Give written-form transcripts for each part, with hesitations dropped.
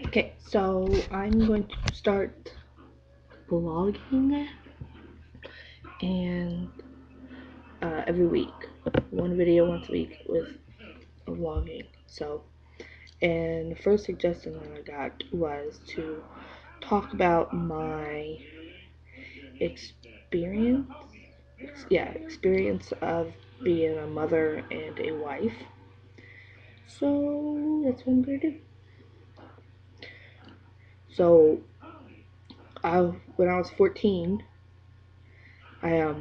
Okay, so I'm going to start vlogging and every week, one video once a week with vlogging. So, and the first suggestion that I got was to talk about my experience, experience of being a mother and a wife. So that's what I'm gonna do. So, when I was 14, I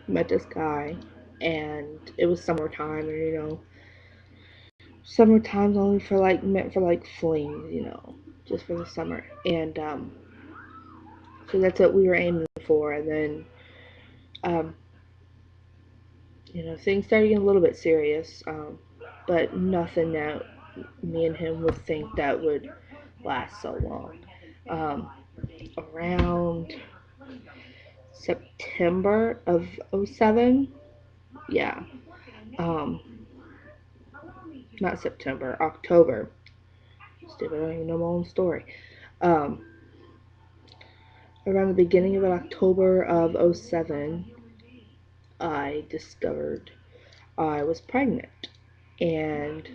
met this guy, and it was summertime, and summertime's only for like meant for like flings, just for the summer, and so that's what we were aiming for, and then um, things started getting a little bit serious, but nothing that me and him would think that would last so long. Um, Around September of '07, yeah, um, not September, October. Stupid, I don't even know my own story. Um, Around the beginning of October of '07, I discovered I was pregnant. And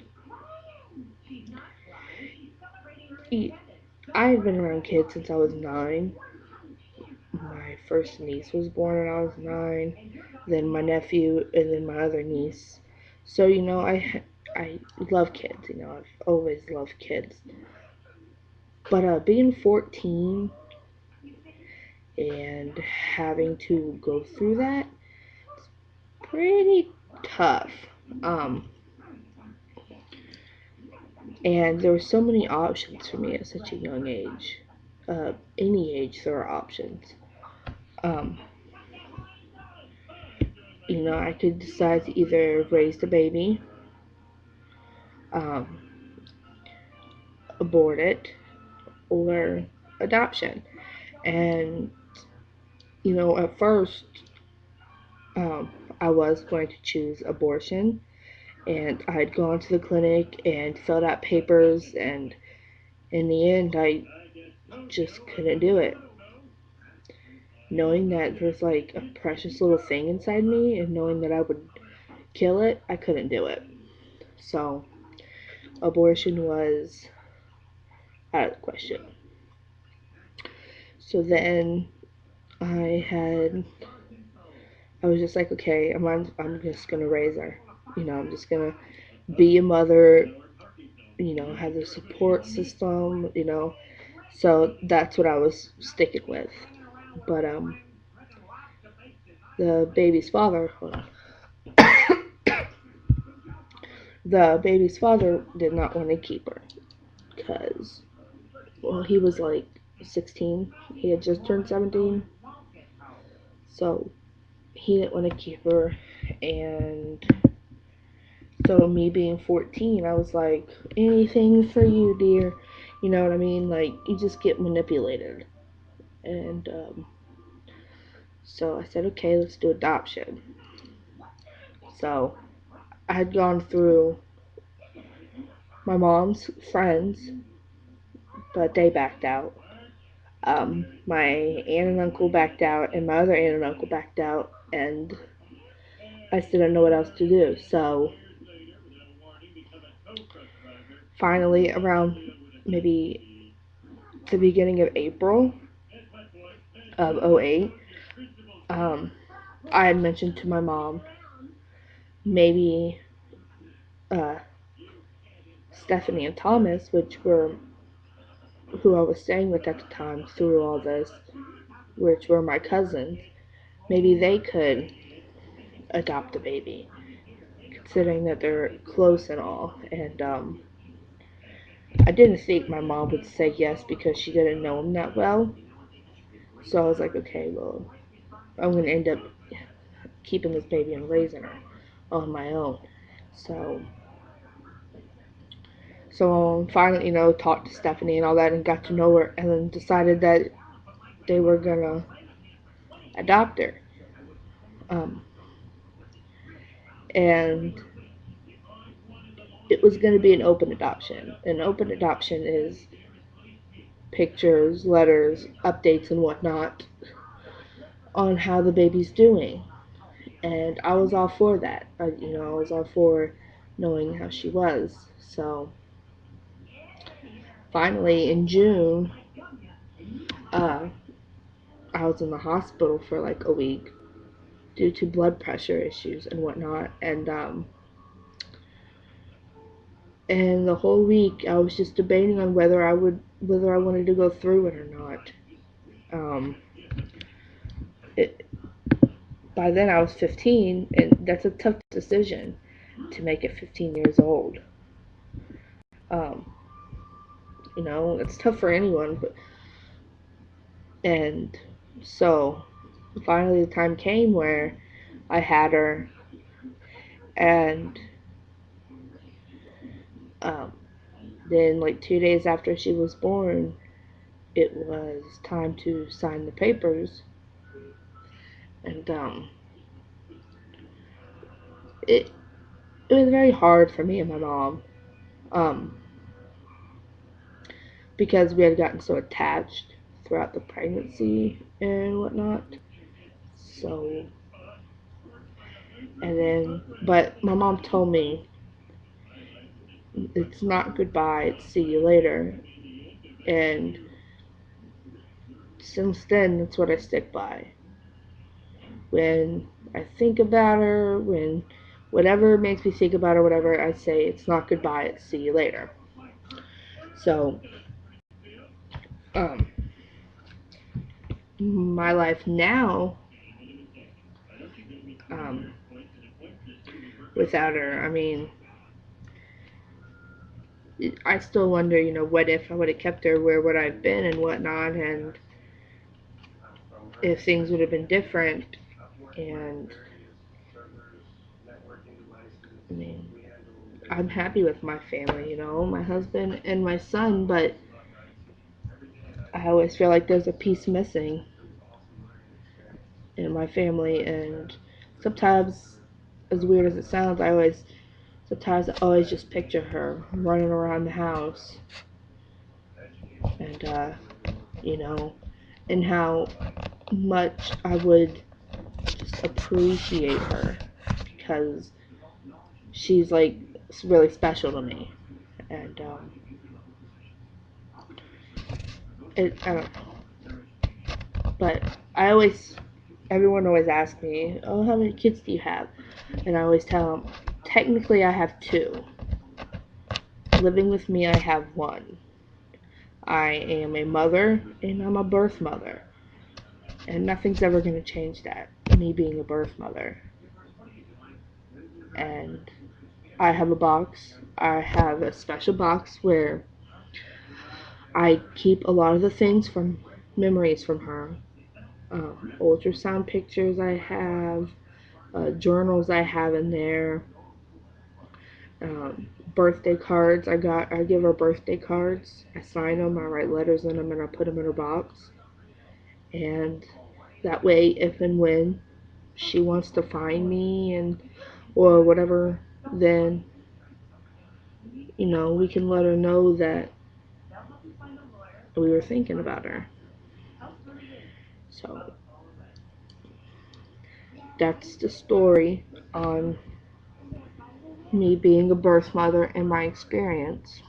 I had been around kids since I was 9. My first niece was born when I was 9, then my nephew, and then my other niece. So, I love kids, I've always loved kids. But being 14 and having to go through that, pretty tough. Um, and there were so many options for me at such a young age. Any age, there are options. Um, I could decide to either raise the baby, um, abort it, or adoption. And, at first, um, I was going to choose abortion, and I had gone to the clinic and filled out papers, and in the end, I just couldn't do it. Knowing that there's like a precious little thing inside me, and knowing that I would kill it, I couldn't do it. So, abortion was out of the question. So then I was just like, okay, I'm just gonna raise her. I'm just gonna be a mother, have the support system, So that's what I was sticking with. But the baby's father, hold on. The baby's father did not want to keep her because, well, he was like 16. He had just turned 17. So he didn't want to keep her. And so, me being 14, I was like, anything for you, dear. You know what I mean? Like, you just get manipulated. And so I said, okay, let's do adoption. So I had gone through my mom's friends, but they backed out. My aunt and uncle backed out, and my other aunt and uncle backed out, and I still didn't know what else to do. So finally, around maybe the beginning of April of '08, I had mentioned to my mom maybe uh, Stephanie and Thomas, which were who I was staying with at the time through all this, which were my cousins, maybe they could adopt a baby, considering that they're close and all. And I didn't think my mom would say yes because she didn't know him that well. So I was like, okay, well, I'm going to end up keeping this baby and raising her on my own. So, finally, talked to Stephanie and all that and got to know her, and then decided that they were going to adopt her. Um, and it was going to be an open adoption. An open adoption is pictures, letters, updates, and whatnot on how the baby's doing. And I was all for that. I was all for knowing how she was. So finally, in June, uh, I was in the hospital for like a week due to blood pressure issues and whatnot. And the whole week, I was just debating on whether I wanted to go through it or not. Um, it, by then, I was 15, and that's a tough decision to make at 15 years old. Um, it's tough for anyone, and so finally the time came where I had her, and um, then like 2 days after she was born, it was time to sign the papers, and it it was very hard for me and my mom, um, because we had gotten so attached throughout the pregnancy and whatnot. So, and then, but my mom told me it's not goodbye, it's see you later. And since then, that's what I stick by. When I think about her, when whatever makes me think about her, whatever, I say it's not goodbye, it's see you later. So, um, my life now, um, without her, I mean, I still wonder, what if I would have kept her, where would I have been and whatnot, and if things would have been different. And I mean, I'm happy with my family, my husband and my son, but I always feel like there's a piece missing in my family. And sometimes, as weird as it sounds, I always just picture her running around the house, and you know and how much I would just appreciate her, because she's like really special to me. And I don't know, but everyone always asks me, oh, how many kids do you have? And I always tell them, technically I have two. Living with me, I have one. I am a mother, and I'm a birth mother. And nothing's ever going to change that, me being a birth mother. And I have a box. I have a special box where I keep a lot of the things from memories from her. Ultrasound pictures I have, journals I have in there, birthday cards I give her birthday cards. I sign them, I write letters in them, and I put them in her box. And that way, if and when she wants to find me and or whatever, then we can let her know that we were thinking about her. So that's the story on me being a birth mother and my experience.